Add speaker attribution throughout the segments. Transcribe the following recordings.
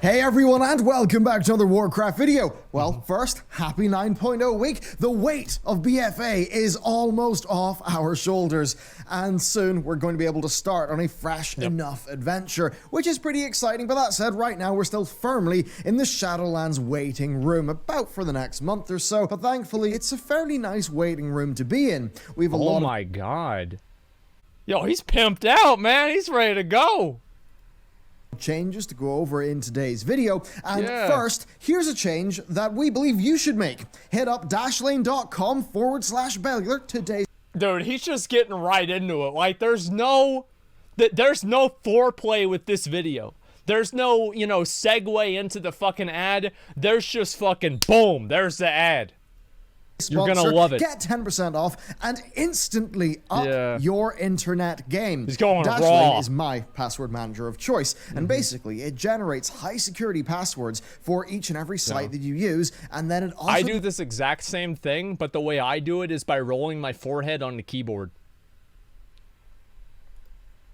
Speaker 1: Hey everyone, and welcome back to another Warcraft video. Well, first, happy 9.0 week. The weight of BFA is almost off our shoulders, and soon we're going to be able to start on a fresh enough adventure, which is pretty exciting. But that said, right now we're still firmly in the Shadowlands waiting room, about for the next month or so. But thankfully, it's a fairly nice waiting room to be in. We've a lot of—
Speaker 2: Oh my god. Yo, he's pimped out, man. He's ready to go.
Speaker 1: Changes to go over in today's video, and first, here's a change that we believe you should make. Hit up dashlane.com/Bellular today.
Speaker 2: Dude, he's just getting right into it. Like, there's no foreplay with this video. There's no, segue into the fucking ad. There's just fucking boom. There's the ad. You're gonna love it.
Speaker 1: Get 10% off and instantly up your internet game.
Speaker 2: He's going
Speaker 1: Dashlane
Speaker 2: raw.
Speaker 1: is my password manager of choice, and basically it generates high security passwords for each and every site that you use, and then it also—
Speaker 2: I do this exact same thing, but the way I do it is by rolling my forehead on the keyboard.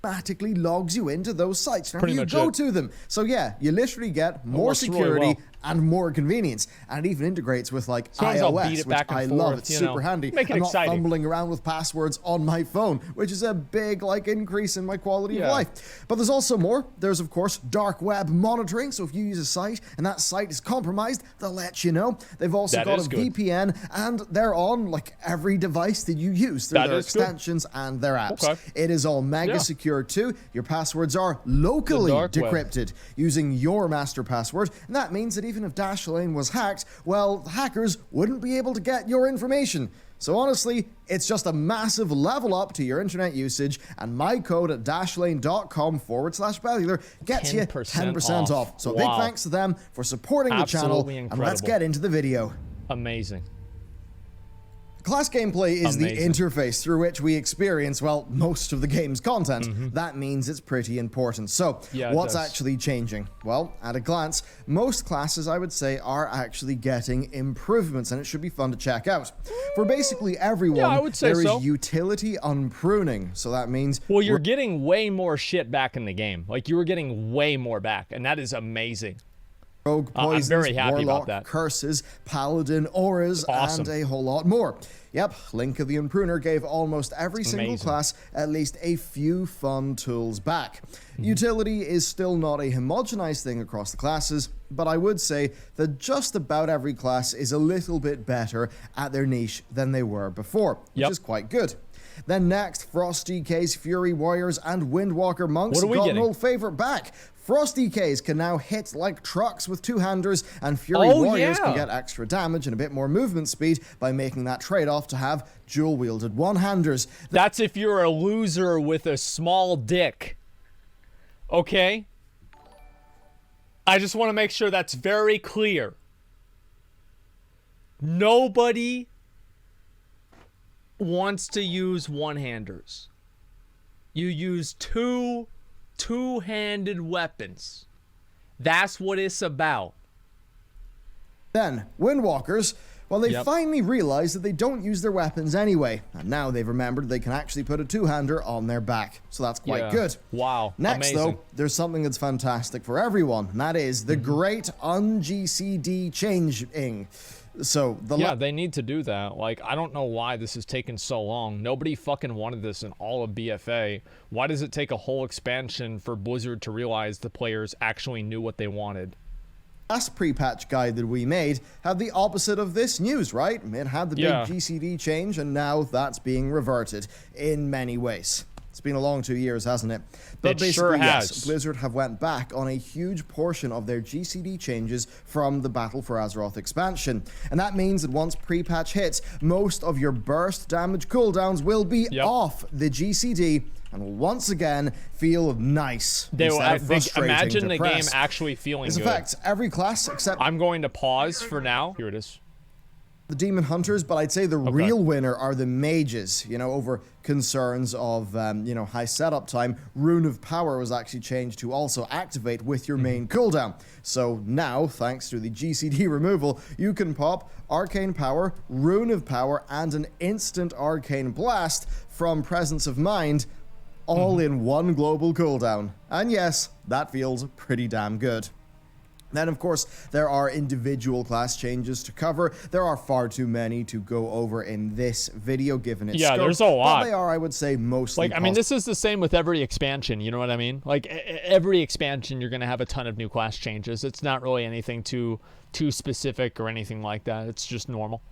Speaker 1: automatically logs you into those sites whenever
Speaker 2: Pretty
Speaker 1: you
Speaker 2: much
Speaker 1: go
Speaker 2: it.
Speaker 1: to them. So yeah, you literally get more
Speaker 2: works really
Speaker 1: security
Speaker 2: well.
Speaker 1: and more convenience, and it even integrates with like
Speaker 2: Sometimes I'll beat
Speaker 1: iOS,
Speaker 2: it
Speaker 1: which
Speaker 2: back and
Speaker 1: I
Speaker 2: forth,
Speaker 1: love. It's super handy.
Speaker 2: Make it
Speaker 1: I'm not
Speaker 2: exciting.
Speaker 1: fumbling around with passwords on my phone, which is a big like increase in my quality of life. But there's also more. There's of course dark web monitoring. So if you use a site and that site is compromised, they'll let you know. They've also
Speaker 2: That
Speaker 1: got
Speaker 2: is
Speaker 1: a
Speaker 2: good.
Speaker 1: VPN, and they're on like every device that you use through
Speaker 2: That
Speaker 1: their
Speaker 2: is good.
Speaker 1: extensions and their apps.
Speaker 2: Okay.
Speaker 1: It is all mega secure too. Your passwords are locally
Speaker 2: dark web.
Speaker 1: decrypted using your master password, and that means that even if Dashlane was hacked, well, hackers wouldn't be able to get your information. So honestly, it's just a massive level up to your internet usage, and my code at dashlane.com/Bellular gets you 10% off. So big
Speaker 2: Wow.
Speaker 1: thanks to them for supporting the channel,
Speaker 2: Absolutely
Speaker 1: and let's
Speaker 2: incredible.
Speaker 1: get into the video.
Speaker 2: Amazing.
Speaker 1: Class gameplay is the
Speaker 2: Amazing.
Speaker 1: interface through which we experience, well, most of the game's content. That means it's pretty important. So,
Speaker 2: Yeah, it
Speaker 1: what's
Speaker 2: does.
Speaker 1: actually changing? Well, at a glance, most classes, I would say, are actually getting improvements, and it should be fun to check out. For basically everyone,
Speaker 2: I would say
Speaker 1: there
Speaker 2: so.
Speaker 1: is utility unpruning. So that means—
Speaker 2: Well, you're getting way more shit back in the game. Like, you were getting way more back, and that is amazing.
Speaker 1: rogue
Speaker 2: I'm
Speaker 1: poisons,
Speaker 2: very happy about
Speaker 1: warlock,
Speaker 2: that.
Speaker 1: curses, paladin, auras,
Speaker 2: Awesome.
Speaker 1: and a whole lot more. Yep, Link of the Impruner gave almost every single
Speaker 2: Amazing.
Speaker 1: class at least a few fun tools back.
Speaker 2: Mm-hmm.
Speaker 1: Utility is still not a homogenized thing across the classes, but I would say that just about every class is a little bit better at their niche than they were before, which is quite good. Then next, Frost DKs, Fury Warriors, and Windwalker Monks
Speaker 2: What are we
Speaker 1: got an
Speaker 2: getting?
Speaker 1: old favorite back. Frost DKs can now hit like trucks with two-handers, and Fury
Speaker 2: Oh,
Speaker 1: Warriors can
Speaker 2: yeah.
Speaker 1: get extra damage and a bit more movement speed by making that trade-off to have dual-wielded one-handers.
Speaker 2: That's if you're a loser with a small dick. Okay? I just want to make sure that's very clear. Nobody wants to use one-handers. You use two-handed weapons. That's what it's about.
Speaker 1: Then, Windwalkers, well, they
Speaker 2: Yep.
Speaker 1: finally realized that they don't use their weapons anyway, and now they've remembered they can actually put a two-hander on their back, so that's quite
Speaker 2: Yeah.
Speaker 1: good.
Speaker 2: Wow.
Speaker 1: Next,
Speaker 2: Amazing.
Speaker 1: though, there's something that's fantastic for everyone, and that is the great un-GCD changing. So, the
Speaker 2: Yeah, they need to do that. Like, I don't know why this has taken so long. Nobody fucking wanted this in all of BFA. Why does it take a whole expansion for Blizzard to realize the players actually knew what they wanted?
Speaker 1: last pre-patch guide that we made had the opposite of this news, right? It had the big GCD change, and now that's being reverted in many ways. It's been a long 2 years, hasn't it? But
Speaker 2: It
Speaker 1: basically,
Speaker 2: sure
Speaker 1: yes,
Speaker 2: has.
Speaker 1: Blizzard have went back on a huge portion of their GCD changes from the Battle for Azeroth expansion. And that means that once pre-patch hits, most of your burst damage cooldowns will be off the GCD and will once again feel nice.
Speaker 2: They will
Speaker 1: instead of frustrating
Speaker 2: imagine
Speaker 1: to
Speaker 2: the
Speaker 1: press.
Speaker 2: game actually feeling
Speaker 1: This
Speaker 2: good.
Speaker 1: affects every class except
Speaker 2: I'm going to pause for now. Here it is.
Speaker 1: the Demon Hunters, but I'd say the real winner are the mages, you know, over concerns of, you know, high setup time. Rune of Power was actually changed to also activate with your main cooldown. So now, thanks to the GCD removal, you can pop Arcane Power, Rune of Power, and an instant Arcane Blast from Presence of Mind, all in one global cooldown. And yes, that feels pretty damn good. Then, of course, there are individual class changes to cover. There are far too many to go over in this video, given its scope.
Speaker 2: There's a lot.
Speaker 1: But they are, I would say, mostly
Speaker 2: like, I mean, this is the same with every expansion, you know what I mean? Like, every expansion, you're going to have a ton of new class changes. It's not really anything too specific or anything like that. It's just normal.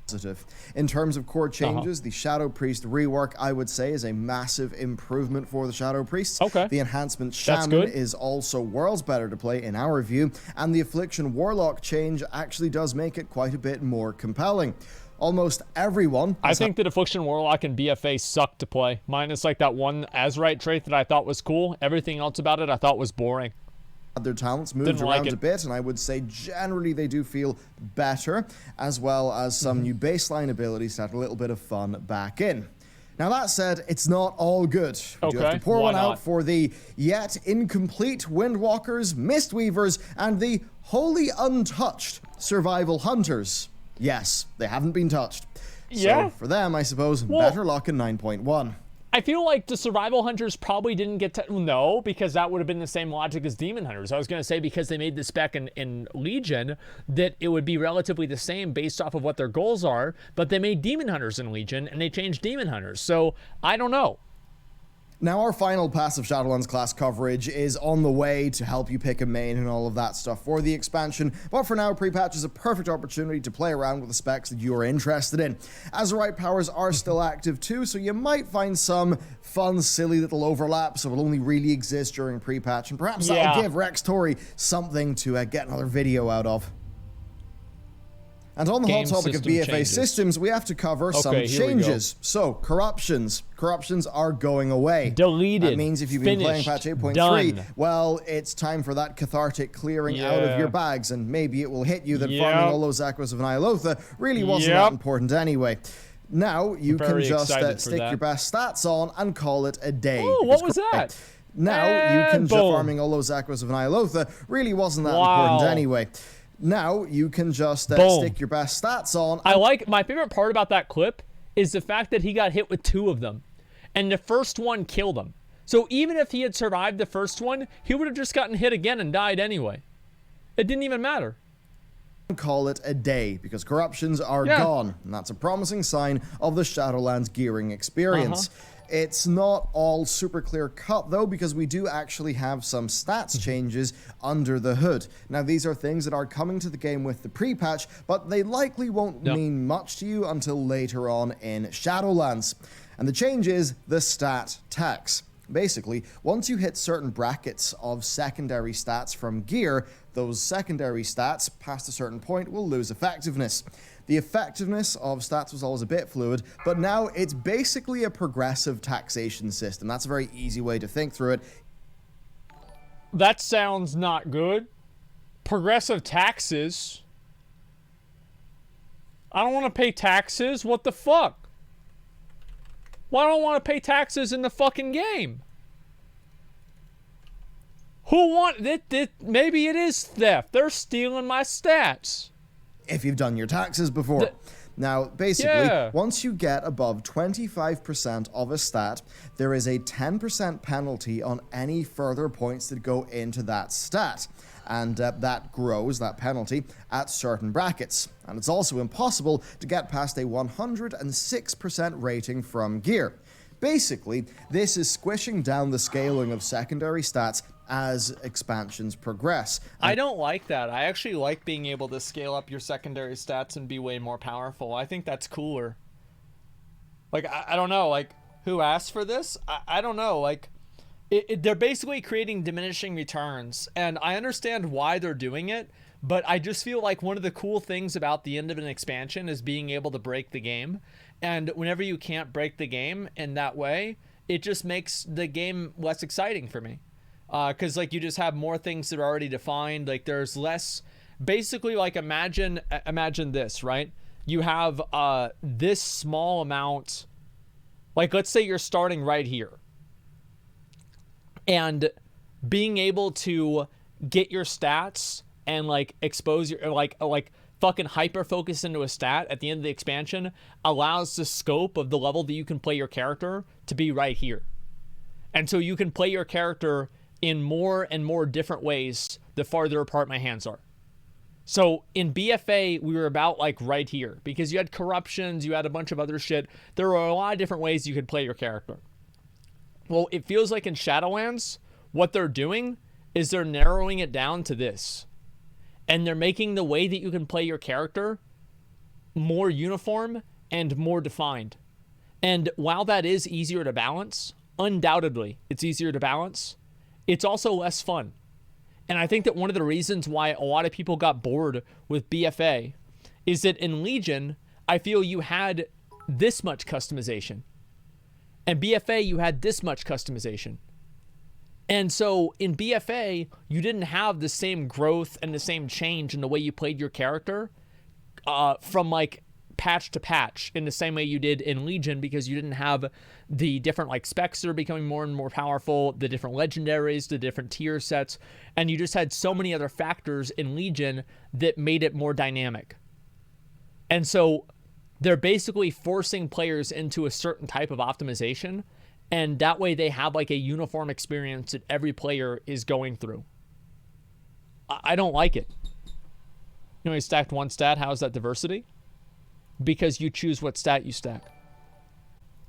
Speaker 1: Positive. In terms of core changes, the Shadow Priest rework, I would say, is a massive improvement for the Shadow Priests.
Speaker 2: Okay.
Speaker 1: The enhancement Shaman is also worlds better to play in our view, and the Affliction Warlock change actually does make it quite a bit more compelling. Almost everyone...
Speaker 2: I think that Affliction Warlock and BFA suck to play. Minus like that one Azurite trait that I thought was cool. Everything else about it I thought was boring.
Speaker 1: Their talents moved around a bit, and I would say generally they do feel better, as well as some new baseline abilities to add a little bit of fun back in. Now that said, it's not all good. We do have to pour one out for the yet incomplete Windwalkers, Mistweavers, and the wholly untouched Survival Hunters. Yes, they haven't been touched.
Speaker 2: Yeah.
Speaker 1: So for them, I suppose, better luck in 9.1.
Speaker 2: I feel like the Survival Hunters probably didn't get to... No, because that would have been the same logic as Demon Hunters. I was going to say because they made the spec in Legion that it would be relatively the same based off of what their goals are, but they made Demon Hunters in Legion, and they changed Demon Hunters. So, I don't know.
Speaker 1: Now, our final passive Shadowlands class coverage is on the way to help you pick a main and all of that stuff for the expansion, but for now, pre-patch is a perfect opportunity to play around with the specs that you are interested in. Azurite powers are still active too, so you might find some fun, silly little overlaps that will only really exist during pre-patch, and perhaps that'll give Rex Tori something to get another video out of. And on the hot topic of BFA systems, we have to cover some changes. So, corruptions. Corruptions are going away.
Speaker 2: Deleted.
Speaker 1: That means if you've been playing patch 8.3, well, it's time for that cathartic clearing out of your bags, and maybe it will hit you that farming all those Echoes of Nyalotha really wasn't that important anyway. Now, you can just stick your best stats on and call it a day.
Speaker 2: Oh, what was that?
Speaker 1: Now, you can just farming all those Echoes of Nyalotha really wasn't that important anyway. Now, you can just stick your best stats on.
Speaker 2: I like, my favorite part about that clip is the fact that he got hit with 2 of them. And the first one killed him. So even if he had survived the first one, he would have just gotten hit again and died anyway. It didn't even matter.
Speaker 1: Call it a day, because corruptions are gone. And that's a promising sign of the Shadowlands gearing experience. It's not all super clear cut though, because we do actually have some stats changes under the hood. Now these are things that are coming to the game with the pre-patch, but they likely won't mean much to you until later on in Shadowlands. And the change is the stat tax. Basically, once you hit certain brackets of secondary stats from gear, those secondary stats past a certain point will lose effectiveness. The effectiveness of stats was always a bit fluid, but now it's basically a progressive taxation system. That's a very easy way to think through it.
Speaker 2: That sounds not good. Progressive taxes? I don't want to pay taxes? What the fuck? Why don't I want to pay taxes in the fucking game? Who want it? Maybe it is theft. They're stealing my stats.
Speaker 1: If you've done your taxes before. Now, basically, once you get above 25% of a stat, there is a 10% penalty on any further points that go into that stat. And that grows, that penalty, at certain brackets. And it's also impossible to get past a 106% rating from gear. Basically, this is squishing down the scaling of secondary stats as expansions progress.
Speaker 2: I don't like that. I actually like being able to scale up your secondary stats and be way more powerful. I think that's cooler. Like, I don't know, like, who asked for this? I don't know, like, they're basically creating diminishing returns, and I understand why they're doing it, but I just feel like one of the cool things about the end of an expansion is being able to break the game, and whenever you can't break the game in that way, it just makes the game less exciting for me. Because, like, you just have more things that are already defined. Like, there's less... Basically, like, imagine this, right? You have this small amount... Like, let's say you're starting right here. And being able to get your stats and, like, expose your... Like fucking hyper-focus into a stat at the end of the expansion allows the scope of the level that you can play your character to be right here. And so you can play your character in more and more different ways the farther apart my hands are. So in BFA, we were about like right here because you had corruptions, you had a bunch of other shit. There were a lot of different ways you could play your character. Well, it feels like in Shadowlands, what they're doing is they're narrowing it down to this. And they're making the way that you can play your character more uniform and more defined. And while that is easier to balance, undoubtedly it's easier to balance, it's also less fun. And I think that one of the reasons why a lot of people got bored with BFA is that in Legion, I feel you had this much customization. And BFA, you had this much customization. And so in BFA, you didn't have the same growth and the same change in the way you played your character from like patch to patch in the same way you did in Legion, because you didn't have the different like specs that are becoming more and more powerful, the different legendaries, the different tier sets, and you just had so many other factors in Legion that made it more dynamic. And so they're basically forcing players into a certain type of optimization, and that way they have like a uniform experience that every player is going through. I don't like it. You know, you stacked one stat. How is that diversity? Because you choose what stat you stack.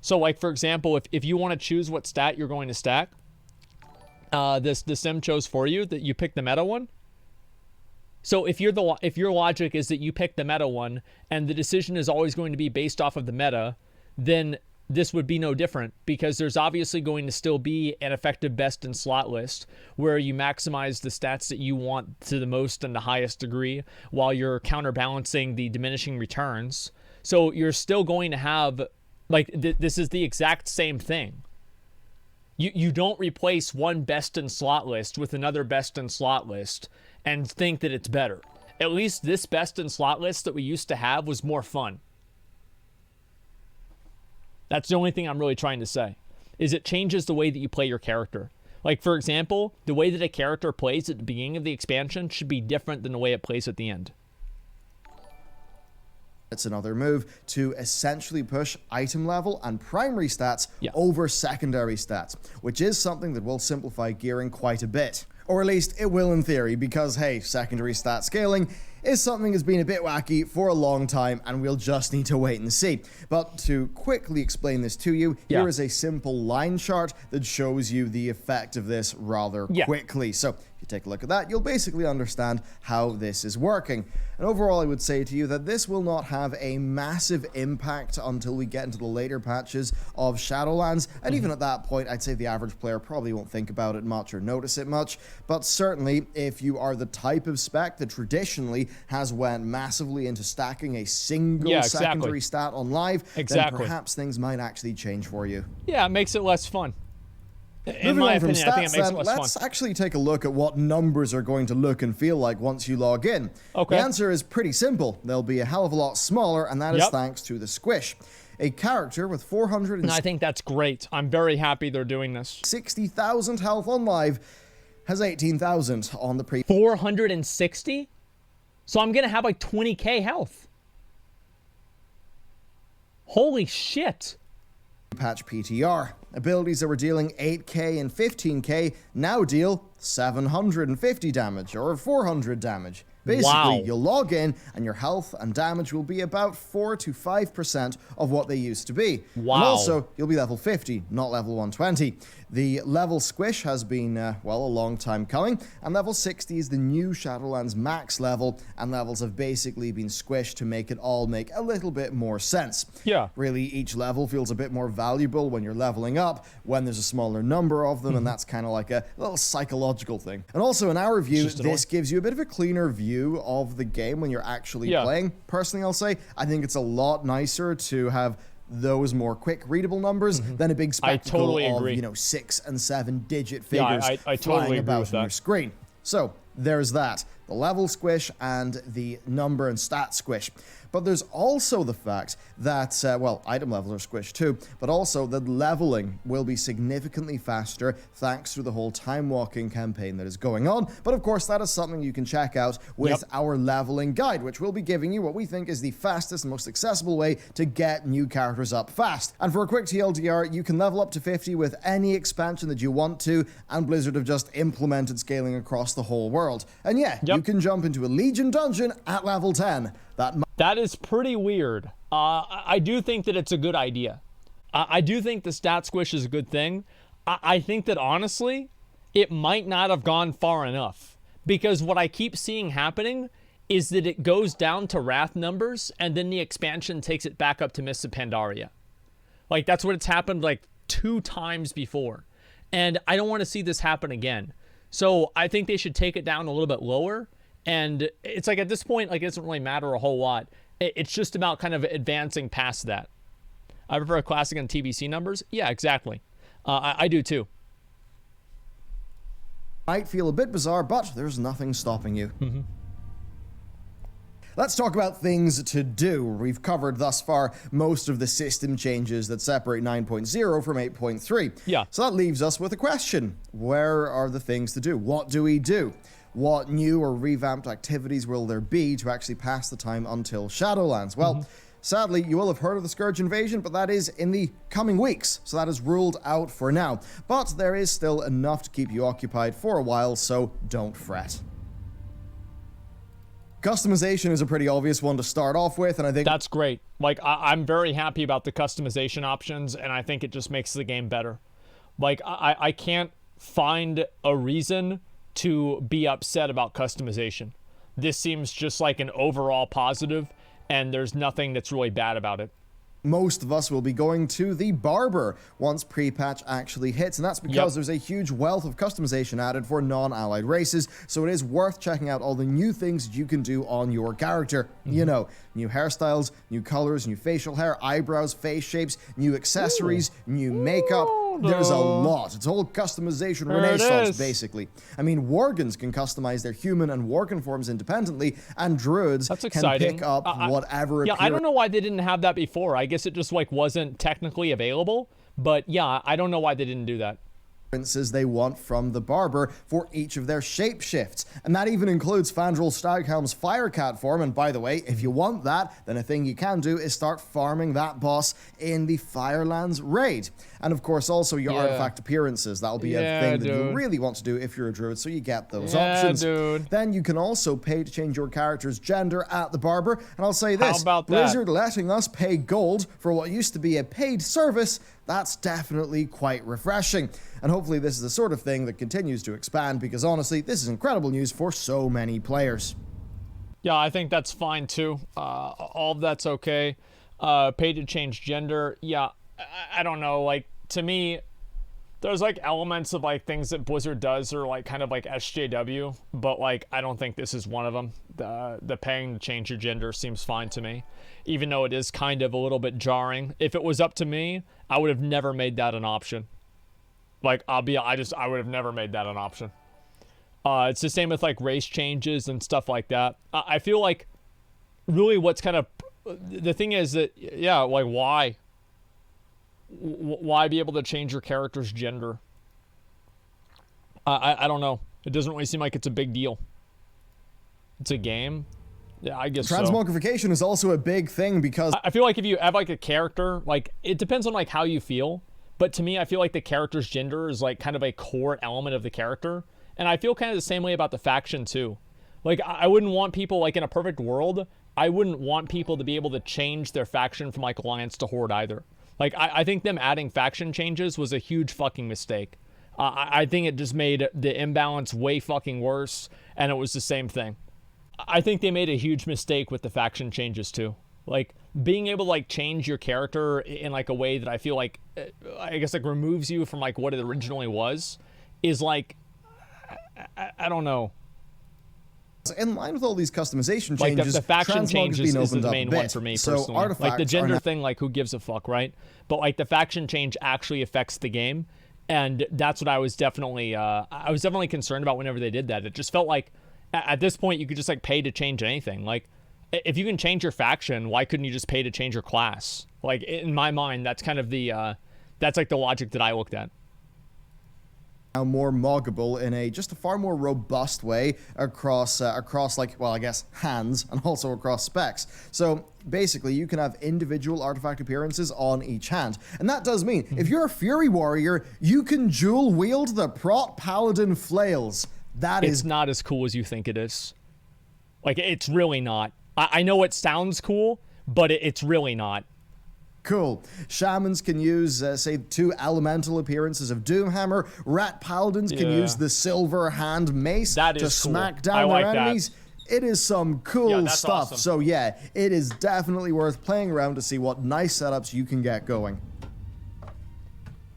Speaker 2: So like, for example, if you want to choose what stat you're going to stack, the sim chose for you that you pick the meta one. So if your logic is that you pick the meta one and the decision is always going to be based off of the meta, then this would be no different, because there's obviously going to still be an effective best in slot list where you maximize the stats that you want to the most and the highest degree while you're counterbalancing the diminishing returns. So you're still going to have, like, this is the exact same thing. You don't replace one best in slot list with another best in slot list and think that it's better. At least this best in slot list that we used to have was more fun. That's the only thing I'm really trying to say, is it changes the way that you play your character. Like, for example, the way that a character plays at the beginning of the expansion should be different than the way it plays at the end.
Speaker 1: It's another move to essentially push item level and primary stats over secondary stats, which is something that will simplify gearing quite a bit. Or at least it will in theory, because hey, secondary stat scaling is something that's been a bit wacky for a long time, and we'll just need to wait and see. But to quickly explain this to you, here is a simple line chart that shows you the effect of this rather quickly. So if you take a look at that, you'll basically understand how this is working. And overall, I would say to you that this will not have a massive impact until we get into the later patches of Shadowlands. And even at that point, I'd say the average player probably won't think about it much or notice it much. But certainly, if you are the type of spec that traditionally has went massively into stacking a single secondary stat on live, then perhaps things might actually change for you.
Speaker 2: Yeah, it makes it less fun. In
Speaker 1: Moving
Speaker 2: my
Speaker 1: on from
Speaker 2: opinion, I think
Speaker 1: stats,
Speaker 2: it makes
Speaker 1: then,
Speaker 2: it less
Speaker 1: let's
Speaker 2: fun.
Speaker 1: actually take a look at what numbers are going to look and feel like once you log in.
Speaker 2: Okay.
Speaker 1: The answer is pretty simple. They'll be a hell of a lot smaller, and that is thanks to the squish. A character with 460,000
Speaker 2: And I think that's great. I'm very happy they're doing this.
Speaker 1: health on live has 18,000 on the pre.
Speaker 2: 460? So I'm going to have like 20k health. Holy shit.
Speaker 1: Patch PTR. Abilities that were dealing 8k and 15k now deal 750 damage or 400 damage. Basically, you'll log in and your health and damage will be about 4 to 5% of what they used to be.
Speaker 2: Wow.
Speaker 1: And also, you'll be level 50, not level 120. The level squish has been, well, a long time coming, and level 60 is the new Shadowlands max level, and levels have basically been squished to make it all make a little bit more sense.
Speaker 2: Yeah.
Speaker 1: Really, each level feels a bit more valuable when you're leveling up, when there's a smaller number of them, and that's kind of like a little psychological thing. And also, in our view, this gives you a bit of a cleaner view of the game when you're actually playing. Personally, I'll say, I think it's a lot nicer to have those more quick readable numbers than a big spectacle of, you know, 6 and 7 digit figures
Speaker 2: I
Speaker 1: flying
Speaker 2: totally
Speaker 1: about on your screen. So there's that, the level squish and the number and stat squish. But there's also the fact that, well, item levels are squished too, but also that leveling will be significantly faster thanks to the whole time walking campaign that is going on. But of course, that is something you can check out with our leveling guide, which will be giving you what we think is the fastest and most accessible way to get new characters up fast. And for a quick TLDR, you can level up to 50 with any expansion that you want to, and Blizzard have just implemented scaling across the whole world. And yeah, you can jump into a Legion dungeon at level 10.
Speaker 2: That is pretty weird. I do think that it's a good idea. I do think the stat squish is a good thing. I think that honestly, it might not have gone far enough, because what I keep seeing happening is that it goes down to Wrath numbers and then the expansion takes it back up to Mists of Pandaria. Like, that's what it's happened like 2 times before. And I don't want to see this happen again. So I think they should take it down a little bit lower. And it's like, at this point, like, it doesn't really matter a whole lot. It's just about kind of advancing past that. I prefer a classic on TBC numbers. Yeah, exactly. I do too.
Speaker 1: Might feel a bit bizarre, but there's nothing stopping you. Let's talk about things to do. We've covered thus far most of the system changes that separate 9.0 from 8.3.
Speaker 2: Yeah.
Speaker 1: So that leaves us with a question. Where are the things to do? What do we do? What new or revamped activities will there be to actually pass the time until Shadowlands? Well, sadly, you will have heard of the Scourge invasion, but that is in the coming weeks, so that is ruled out for now. But there is still enough to keep you occupied for a while, so don't fret. Customization is a pretty obvious one to start off with, and I think
Speaker 2: that's great. Like, I'm very happy about the customization options, and I think it just makes the game better. Like, I can't find a reason to be upset about customization. This seems just like an overall positive, and there's nothing that's really bad about it.
Speaker 1: Most of us will be going to the barber once pre-patch actually hits, and that's because there's a huge wealth of customization added for non-allied races, so it is worth checking out all the new things you can do on your character. You know, new hairstyles, new colors, new facial hair, eyebrows, face shapes, new accessories, new makeup. There's a lot. It's a whole customization renaissance, basically. I mean, Worgans can customize their human and Worgen forms independently, and Druids can pick up whatever
Speaker 2: I don't know why they didn't have that before. I guess it just, like, wasn't technically available. But yeah, I don't know why they didn't do that.
Speaker 1: They want from the barber for each of their shapeshifts, and that even includes Fandral Staghelm's Firecat form. And by the way, if you want that, then a thing you can do is start farming that boss in the Firelands raid. And of course, also your artifact appearances. That'll be a thing that you really want to do if you're a druid, so you get those options. Then you can also pay to change your character's gender at the barber. And I'll say this:
Speaker 2: how about
Speaker 1: Blizzard letting us pay gold for what used to be a paid service, that's definitely quite refreshing. And hopefully this is the sort of thing that continues to expand, because honestly, this is incredible news for so many players.
Speaker 2: Yeah, I think that's fine too. All of that's okay. Pay to change gender. Yeah, I don't know. Like, to me, there's like elements of like things that Blizzard does are like kind of like SJW, but like I don't think this is one of them. The paying to change your gender seems fine to me, even though it is kind of a little bit jarring. If it was up to me, I would have never made that an option. Like, I would have never made that an option. It's the same with like race changes and stuff like that. I feel like really what's kind of the thing is that, yeah, like why be able to change your character's gender? I don't know. It doesn't really seem like it's a big deal. It's a game. Yeah, I guess
Speaker 1: Transmogrification is also a big thing, because
Speaker 2: I feel like if you have like a character, like, it depends on like how you feel. But to me, I feel like the character's gender is like kind of a core element of the character. And I feel kind of the same way about the faction too. Like, I wouldn't want people, like, in a perfect world, I wouldn't want people to be able to change their faction from like Alliance to Horde either. Like, I think them adding faction changes was a huge fucking mistake. I think it just made the imbalance way fucking worse, and it was the same thing. I think they made a huge mistake with the faction changes too. Like, being able to like change your character in like a way that I feel like, I guess, like removes you from like what it originally was, is like, I don't know.
Speaker 1: In line with all these customization
Speaker 2: like
Speaker 1: changes,
Speaker 2: the faction changes is the main one
Speaker 1: bit.
Speaker 2: for me
Speaker 1: So
Speaker 2: personally.
Speaker 1: artifacts
Speaker 2: like the gender thing, like who gives a fuck, right? But like the faction change actually affects the game, and that's what I was definitely concerned about whenever they did that. It just felt like at this point you could just like pay to change anything. Like, if you can change your faction, why couldn't you just pay to change your class? Like, in my mind, that's kind of the that's like the logic that I looked at.
Speaker 1: Now more moggable in a just a far more robust way across like, well, I guess hands and also across specs. So basically you can have individual artifact appearances on each hand, and that does mean if you're a Fury Warrior, you can dual wield the Prot Paladin flails.
Speaker 2: It's not as cool as you think it is. Like, it's really not. I know it sounds cool, but it's really not.
Speaker 1: Cool. Shamans can use, say, 2 elemental appearances of Doomhammer. Rat Paladins can use the Silver Hand Mace to smack down their enemies. It is some cool stuff.
Speaker 2: Awesome.
Speaker 1: So yeah, it is definitely worth playing around to see what nice setups you can get going.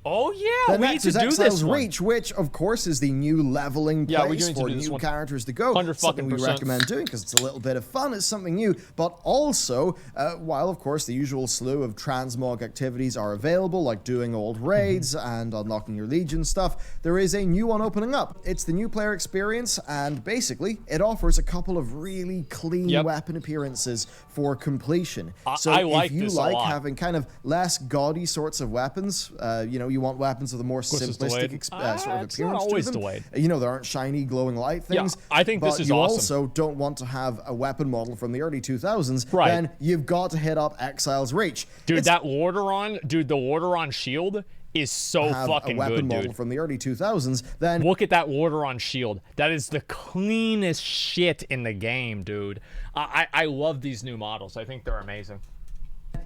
Speaker 2: Oh yeah,
Speaker 1: the next is Exiles Reach, which of course is the new leveling place for new characters to go. Something we recommend doing because it's a little bit of fun. It's something new, but also while of course the usual slew of transmog activities are available, like doing old raids and unlocking your legion stuff, there is a new one opening up. It's the new player experience, and basically it offers a couple of really clean weapon appearances for completion. So if you like having kind of less gaudy sorts of weapons, you know, you want weapons with a more simplistic sort of appearance to them. You know, there aren't shiny glowing light things.
Speaker 2: Yeah, I think this is
Speaker 1: awesome.
Speaker 2: But you
Speaker 1: also don't want to have a weapon model from the early 2000s. Right. Then you've got to hit up Exiles Reach.
Speaker 2: Dude, the Lordaeron shield is so fucking good, dude.
Speaker 1: A weapon model from the early 2000s. Then
Speaker 2: look at that Lordaeron shield. That is the cleanest shit in the game, dude. I love these new models. I think they're amazing.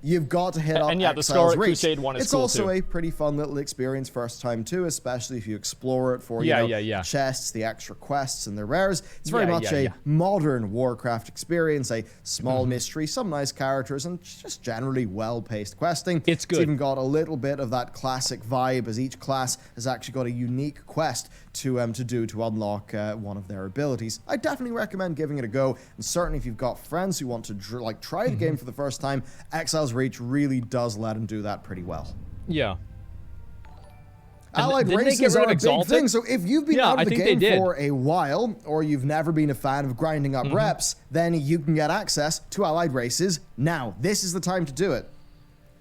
Speaker 1: You've got to hit up
Speaker 2: the
Speaker 1: Exiles
Speaker 2: Scarlet
Speaker 1: Reach.
Speaker 2: Crusade one is
Speaker 1: it's
Speaker 2: cool
Speaker 1: also
Speaker 2: too.
Speaker 1: a pretty fun little experience first time too, especially if you explore it for the chests, the extra quests, and the rares. It's very much a modern Warcraft experience, a small mystery, some nice characters, and just generally well-paced questing.
Speaker 2: It's good.
Speaker 1: It's even got a little bit of that classic vibe, as each class has actually got a unique quest to do to unlock one of their abilities. I definitely recommend giving it a go, and certainly if you've got friends who want to try the game for the first time, Exiles Reach really does let them do that pretty well.
Speaker 2: Yeah.
Speaker 1: Allied races are a big thing, so if you've been out of the game for a while, or you've never been a fan of grinding up reps, then you can get access to Allied races now. This is the time to do it.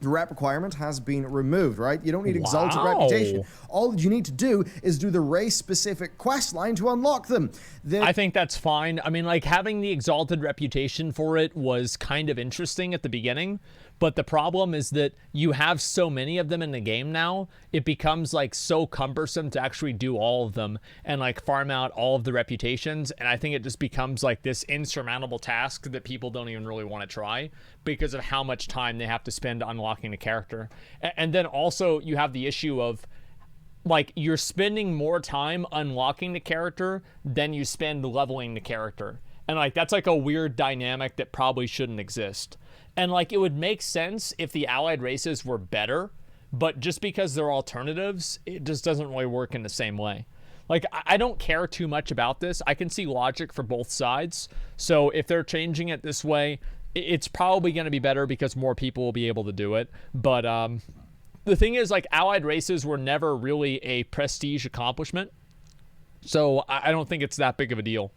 Speaker 1: The rep requirement has been removed, right? You don't need Exalted Reputation. All you need to do is do the race-specific quest line to unlock them.
Speaker 2: I think that's fine. I mean, like, having the Exalted Reputation for it was kind of interesting at the beginning, but the problem is that you have so many of them in the game now, it becomes, like, so cumbersome to actually do all of them and, like, farm out all of the reputations, and I think it just becomes, like, this insurmountable task that people don't even really want to try because of how much time they have to spend unlocking the character. And then also you have the issue of, like, you're spending more time unlocking the character than you spend leveling the character. And, like, that's, like, a weird dynamic that probably shouldn't exist. And, like, it would make sense if the allied races were better, but just because they're alternatives, it just doesn't really work in the same way. Like, I don't care too much about this. I can see logic for both sides. So if they're changing it this way, it's probably going to be better because more people will be able to do it. But the thing is, like, allied races were never really a prestige accomplishment. So I don't think it's that big of a deal.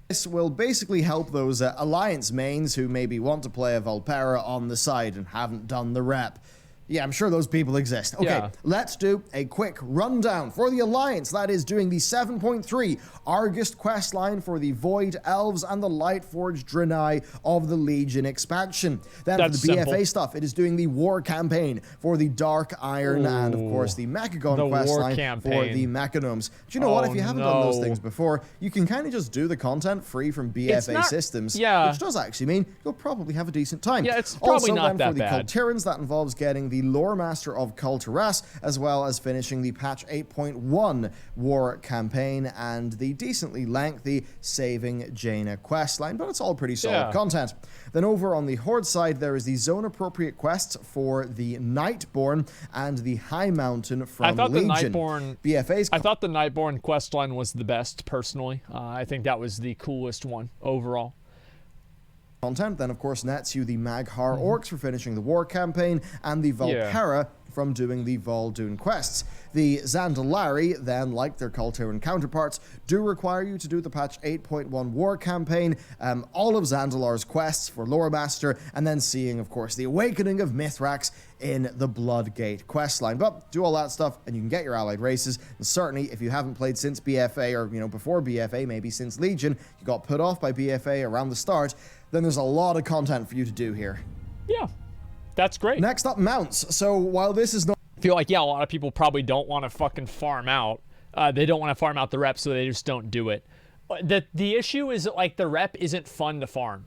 Speaker 1: This will basically help those Alliance mains who maybe want to play a Volpera on the side and haven't done the rep. Yeah, I'm sure those people exist. Okay, let's do a quick rundown for the Alliance. That is doing the 7.3 Argus questline for the Void Elves and the Lightforged Draenei of the Legion expansion. Then for the BFA stuff, it is doing the War campaign for the Dark Iron and, of course, the Mechagon questline for the Mechanomes. Do you know what? If you haven't done those things before, you can kind of just do the content free from BFA systems, which does actually mean you'll probably have a decent time.
Speaker 2: Yeah, it's probably not that bad.
Speaker 1: Also, then for the Cultyrans, that involves getting the Lore Master of Culturas, as well as finishing the patch 8.1 War campaign and the decently lengthy Saving Jaina questline, but it's all pretty solid content. Then over on the Horde side, there is the zone-appropriate quests for the Nightborn and the High Mountain from Legion. I
Speaker 2: thought the Nightborn questline was the best, personally. I think that was the coolest one overall.
Speaker 1: Content then, of course, nets you the Maghar Orcs for finishing the War campaign and the Volpera from doing the Vol'dun quests. The Zandalari, then, like their Kultiran counterparts, do require you to do the patch 8.1 war campaign, all of Zandalar's quests for Lore Master, and then seeing, of course, the Awakening of Mithrax in the Bloodgate questline. But do all that stuff and you can get your allied races, and certainly if you haven't played since BFA, or before BFA, maybe since Legion, you got put off by BFA around the start, then there's a lot of content for you to do here.
Speaker 2: Yeah, that's great.
Speaker 1: Next up, mounts. So while this is not...
Speaker 2: I feel like, yeah, a lot of people probably don't want to fucking farm out. They don't want to farm out the rep, so they just don't do it. The issue is that, like, the rep isn't fun to farm.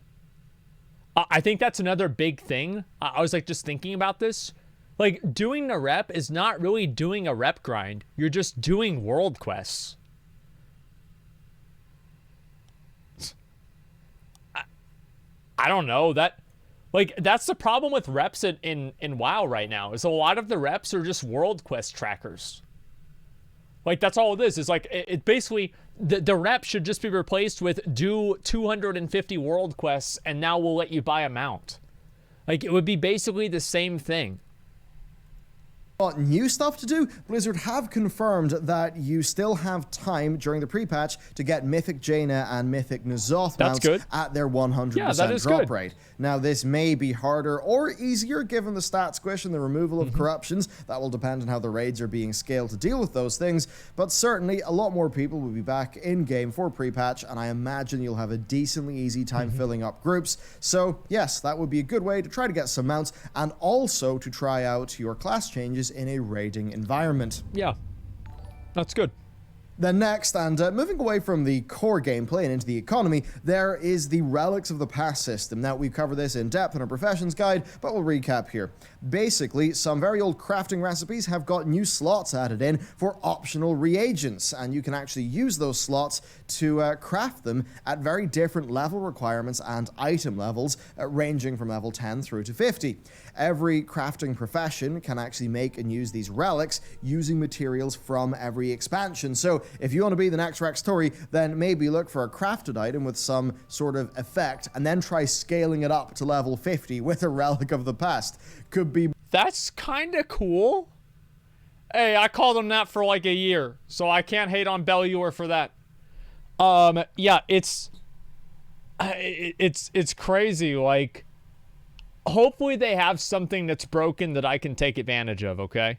Speaker 2: I think that's another big thing. I was, like, just thinking about this. Like, doing the rep is not really doing a rep grind. You're just doing world quests. I don't know. That's the problem with reps in WoW right now, is a lot of the reps are just world quest trackers. Like, that's all it is. It's like, it basically, the rep should just be replaced with do 250 world quests and now we'll let you buy a mount. Like, it would be basically the same thing.
Speaker 1: New stuff to do, Blizzard have confirmed that you still have time during the pre-patch to get Mythic Jaina and Mythic N'Zoth mounts at their 100% drop rate. Now, this may be harder or easier given the stat squish and the removal of corruptions. That will depend on how the raids are being scaled to deal with those things, but certainly a lot more people will be back in-game for pre-patch, and I imagine you'll have a decently easy time filling up groups. So, yes, that would be a good way to try to get some mounts, and also to try out your class changes in a raiding environment.
Speaker 2: Yeah, that's good.
Speaker 1: Then next, and moving away from the core gameplay and into the economy, there is the Relics of the Past system. Now, we cover this in depth in our Professions guide, but we'll recap here. Basically, some very old crafting recipes have got new slots added in for optional reagents, and you can actually use those slots to craft them at very different level requirements and item levels, ranging from level 10 through to 50. Every crafting profession can actually make and use these relics using materials from every expansion. So if you want to be the next Rex Tory, then maybe look for a crafted item with some sort of effect and then try scaling it up to level 50 with a Relic of the Past. Could be...
Speaker 2: That's kind of cool. Hey, I called him that for like a year, so I can't hate on Bellular for that. Yeah, it's crazy. Like, hopefully they have something that's broken that I can take advantage of, okay?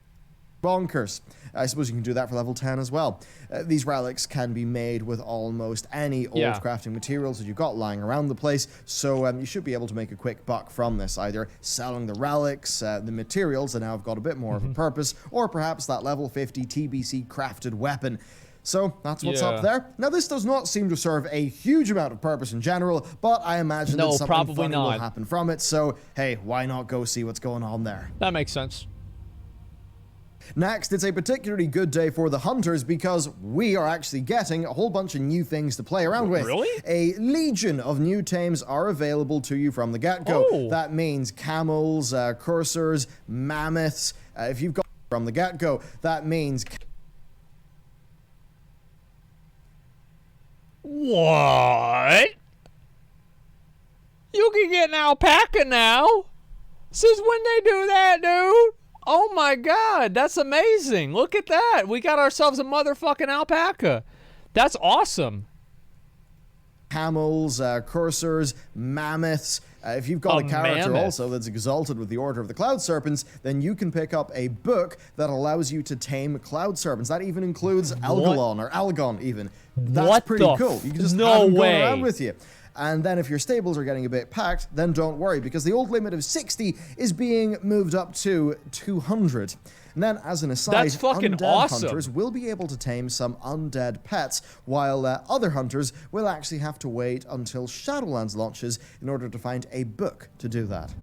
Speaker 1: Bonkers. I suppose you can do that for level 10 as well. These relics can be made with almost any old crafting materials that you've got lying around the place, so you should be able to make a quick buck from this, either selling the relics, the materials that now have got a bit more of a purpose, or perhaps that level 50 TBC crafted weapon. So that's what's up there. Now, this does not seem to serve a huge amount of purpose in general, but I imagine that something funny will happen from it, so hey, why not go see what's going on there?
Speaker 2: That makes sense.
Speaker 1: Next, it's a particularly good day for the hunters because we are actually getting a whole bunch of new things to play around with.
Speaker 2: Really?
Speaker 1: A legion of new tames are available to you from the get-go. Oh. That means camels, cursors, mammoths. If you've got from the get-go, that means...
Speaker 2: What? You can get an alpaca now? Since when they do that, dude? Oh my god, that's amazing. Look at that. We got ourselves a motherfucking alpaca. That's awesome.
Speaker 1: Camels, cursors, mammoths. If you've got a character also that's exalted with the Order of the Cloud Serpents, then you can pick up a book that allows you to tame Cloud Serpents. That even includes Elgalon, or Algon even. That's pretty cool. You can just have them going around with you. And then if your stables are getting a bit packed, then don't worry, because the old limit of 60 is being moved up to 200. And then, as an aside,
Speaker 2: that's fucking
Speaker 1: undead
Speaker 2: awesome.
Speaker 1: Hunters will be able to tame some undead pets, while other hunters will actually have to wait until Shadowlands launches in order to find a book to do that.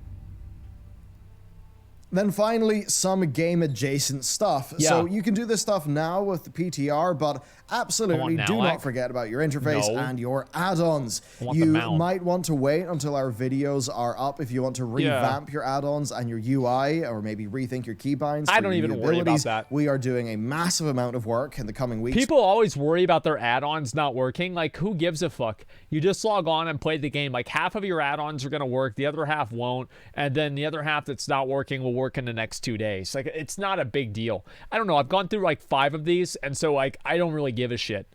Speaker 1: Then finally, some game-adjacent stuff. Yeah. So you can do this stuff now with the PTR, but absolutely do not forget about your interface and your add-ons. You might want to wait until our videos are up if you want to revamp your add-ons and your UI, or maybe rethink your keybinds.
Speaker 2: I don't even worry about that.
Speaker 1: We are doing a massive amount of work in the coming weeks.
Speaker 2: People always worry about their add-ons not working. Like, who gives a fuck? You just log on and play the game. Like, half of your add-ons are going to work, the other half won't, and then the other half that's not working will work work in the next 2 days. Like, it's not a big deal. I don't know. I've gone through like 5 of these, and so like I don't really give a shit.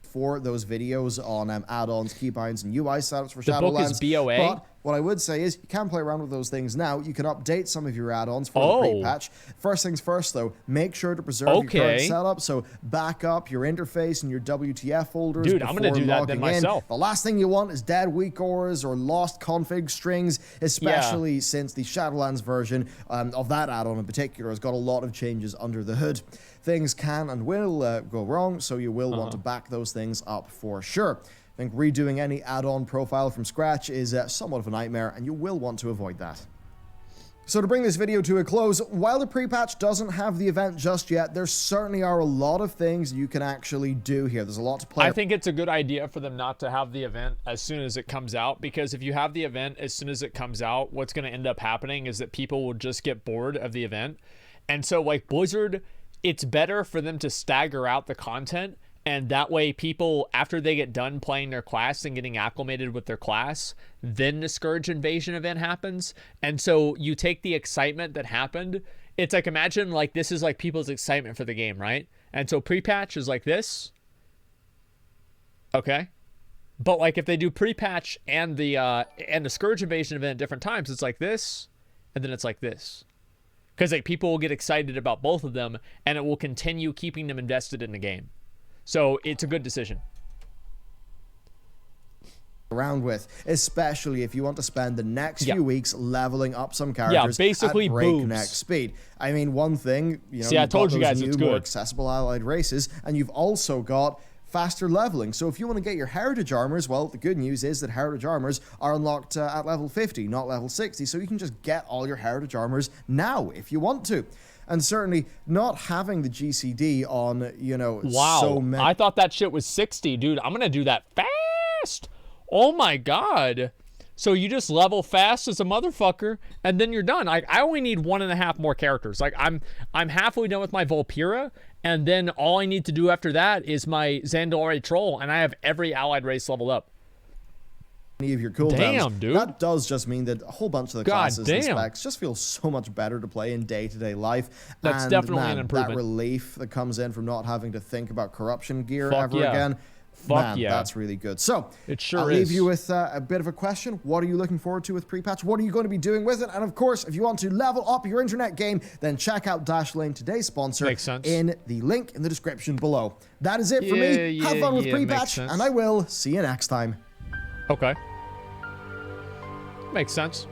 Speaker 1: For those videos on add-ons, keybinds, and UI setups for
Speaker 2: The book is
Speaker 1: Shadowlands.
Speaker 2: BOA.
Speaker 1: But what I would say is you can play around with those things now. You can update some of your add-ons for the pre-patch. First things first, though, make sure to preserve your current setup. So back up your interface and your WTF folders.
Speaker 2: Dude, I'm going to do that then myself.
Speaker 1: The last thing you want is dead weak auras or lost config strings, especially since the Shadowlands version of that add-on in particular has got a lot of changes under the hood. Things can and will go wrong, so you will want to back those things up for sure. I think redoing any add-on profile from scratch is somewhat of a nightmare, and you will want to avoid that. So to bring this video to a close, while the pre-patch doesn't have the event just yet, there certainly are a lot of things you can actually do here. There's a lot to play.
Speaker 2: I think it's a good idea for them not to have the event as soon as it comes out, because if you have the event as soon as it comes out, what's going to end up happening is that people will just get bored of the event. And so like Blizzard, it's better for them to stagger out the content, and that way people, after they get done playing their class and getting acclimated with their class, then the Scourge Invasion event happens. And so you take the excitement that happened. It's like, imagine like this is like people's excitement for the game, right? And so pre-patch is like this. Okay. But like if they do pre-patch and the Scourge Invasion event at different times, it's like this, and then it's like this. Because like people will get excited about both of them, and it will continue keeping them invested in the game. So it's a good decision.
Speaker 1: Around with, especially if you want to spend the next few weeks leveling up some characters
Speaker 2: basically
Speaker 1: at breakneck speed. I mean, one thing, you know,
Speaker 2: I told you guys it's good.
Speaker 1: More accessible allied races, and you've also got faster leveling. So if you want to get your heritage armors, well, the good news is that heritage armors are unlocked at level 50, not level 60. So you can just get all your heritage armors now if you want to. And certainly not having the GCD on, you know, so many.
Speaker 2: I thought that shit was 60, dude. I'm going to do that fast. Oh my God. So you just level fast as a motherfucker, and then you're done. I only need 1.5 more characters. Like I'm halfway done with my Volpira, and then all I need to do after that is my Zandalari Troll, and I have every allied race leveled up.
Speaker 1: Of your cooldowns.
Speaker 2: Damn, dude.
Speaker 1: That does just mean that a whole bunch of the classes and specs just feel so much better to play in day-to-day life.
Speaker 2: That's definitely an improvement.
Speaker 1: That relief that comes in from not having to think about corruption gear again. That's really good. So,
Speaker 2: it sure
Speaker 1: I'll leave you with a bit of a question. What are you looking forward to with pre-patch? What are you going to be doing with it? And of course, if you want to level up your internet game, then check out Dashlane, today's sponsor, in the link in the description below. That is it for me. Have fun with pre-patch, and I will see you next time.
Speaker 2: Okay. Makes sense.